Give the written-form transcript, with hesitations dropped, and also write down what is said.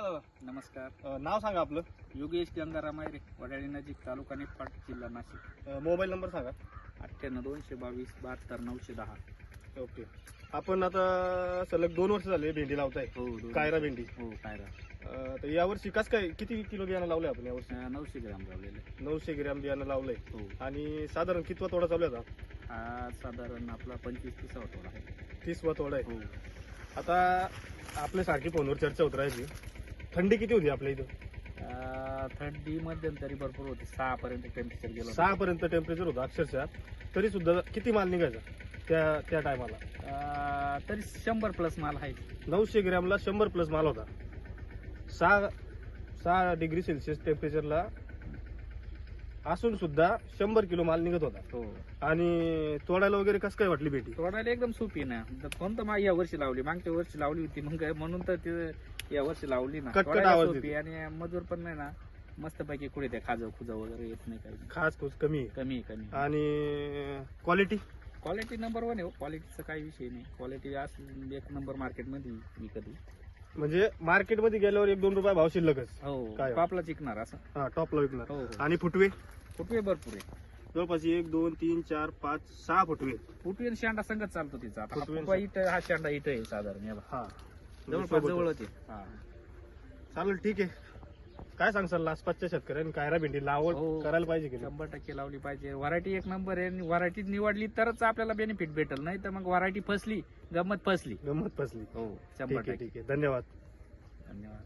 दादा. नमस्कार. नाव सांगा आपलं. योगेश गंगाराम आयरे, वडाळी नजीक, तालुका निफाड, जिल्हा नाशिक. मोबाईल नंबर सांगा. 98-222-72-910. ओके. आपण आता सलग 2 वर्ष झाले भेंडी लावताय. हो, कायरा भेंडी. हो, कायरा. तर यावर्षी कस काय किती किलो बियाणं लावलंय आपण यावर्षी? 900 ग्राम लावलेले. 900 ग्रॅम बियाणं लावलंय. हो. आणि साधारण कितवा तोडा चालू आहे आता? हा साधारण आपला 25-30 तोडा आहे. 30वा तोडा आहे. हो. आता आपल्यासारखी फोनवर चर्चा होत राहायची. थंडी किती होती आपल्या इथं? थंडी मध्यंतरी भरपूर होती. 6 पर्यंत टेम्परेचर गेलं. 6 पर्यंत टेम्परेचर होतं अक्षरशः. तरी सुद्धा किती माल निघायचा त्या टायमाला? तरी 100+ माल आहे. 900 ग्रॅमला 100+ माल होता. 6 डिग्री सेल्सिअस टेम्परेचरला असून सुद्धा 100 किलो माल निघत होता. हो. आणि तोडायला वगैरे कसं काय वाटली भेटी? तोडायला एकदम सोपी ना. कोणतं या वर्षी लावली, मागच्या वर्षी लावली होती, मग म्हणून तर ते या वर्षी लावली ना. कटकट तोडायला आवाज सोपी आणि मजूर पण नाही ना. मस्तपैकी कुठे त्या खाजं खुजा वगैरे येत नाही, काही खास खूस कमी आहे. कमी. आणि क्वालिटी नंबर 1 आहे हो. क्वालिटीचा काही विषय नाही. क्वालिटी एक नंबर मार्केटमध्ये विकत. म्हणजे मार्केटमध्ये गेल्यावर 1-2 रुपये भाव शिल्लकच. हो, काय? टॉपला चिकणार असं. हा, टॉपला विकणार. हो. आणि फुटवे फुटवे भरपूर आहे. जवळपास 1, 2, 3, 4, 5, 6 फुटवे. फुटवे आणि शेंडा संगत चालतो तिचा. आता फुटवे आणि फुटवा इथं, हा शेंडा इथं आहे साधारण. हे बघ. हा, जवळपास जवळच आहे. हा. चालेल, ठीक आहे. काय सांगसाल आसपासच्या शेतकऱ्यांनी कायरा भेंडी लावड हो. करायला पाहिजे की नाही? 100% लावली पाहिजे. व्हरायटी एक नंबर आहे. व्हरायटी निवडली तरच आपल्याला बेनिफिट भेटेल, नाही तर मग व्हरायटी फसली, गंमत फसली. गंमत फसली. हो, ठीक आहे, 100%. ठीक आहे. धन्यवाद. धन्यवाद.